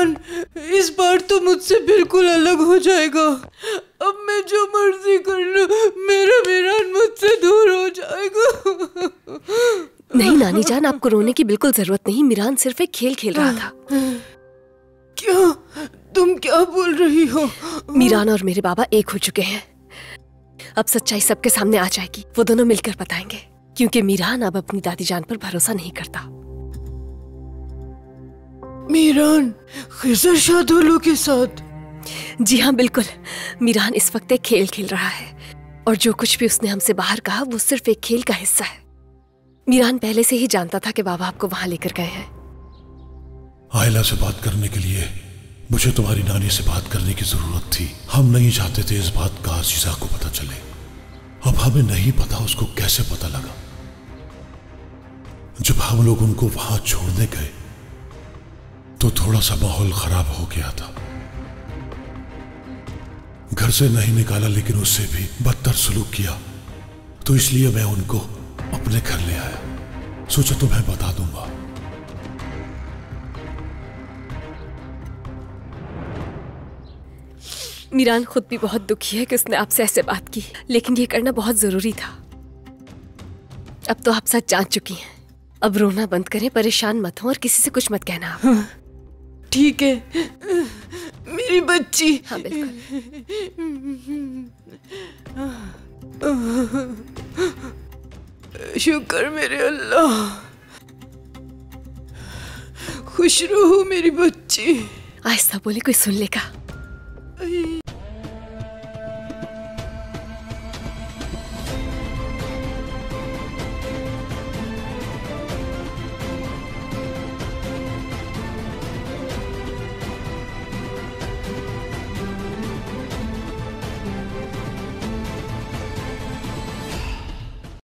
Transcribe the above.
मीरान, इस बार तो मुझसे बिल्कुल अलग हो जाएगा। अब मैं जो मर्जी कर लूं, मेरा मीरान मुझसे दूर हो जाएगा। नहीं नानी जान, आपको रोने की बिल्कुल जरूरत नहीं। मीरान सिर्फ एक खेल खेल रहा था। क्या? तुम क्या बोल रही हो? मीरान और मेरे बाबा एक हो चुके हैं। अब सच्चाई सबके सामने आ जाएगी। वो दोनों मिलकर बताएंगे, क्योंकि मीरान अब अपनी दादी जान पर भरोसा नहीं करता। मीरान खिजर शादोलो के साथ? जी हाँ बिल्कुल। मीरान इस वक्त एक खेल खेल रहा है, और जो कुछ भी उसने हमसे बाहर कहा वो सिर्फ एक खेल का हिस्सा है। मीरान पहले से ही जानता था कि बाबा आपको वहां लेकर गए हैं। आयला से बात करने के लिए मुझे तुम्हारी नानी से बात करने की जरूरत थी। हम नहीं चाहते थे इस बात का अजीजा को पता चले। अब हमें नहीं पता उसको कैसे पता लगा। जब हम लोग उनको वहां छोड़ने गए तो थोड़ा सा माहौल खराब हो गया था। घर से नहीं निकाला, लेकिन उससे भी बदतर सलूक किया। तो इसलिए मैं उनको अपने घर ले आया। सोचा तुम्हें बता दूंगा। मीरान खुद भी बहुत दुखी है कि उसने आपसे ऐसे बात की, लेकिन ये करना बहुत जरूरी था। अब तो आप सच जान चुकी हैं। अब रोना बंद करें, परेशान मत हो और किसी से कुछ मत कहना। हाँ, ठीक है मेरी बच्ची। हाँ बिल्कुल। शुक्र मेरे अल्लाह। खुश रहो मेरी बच्ची। आहिस्ता बोले, कोई सुन लेगा।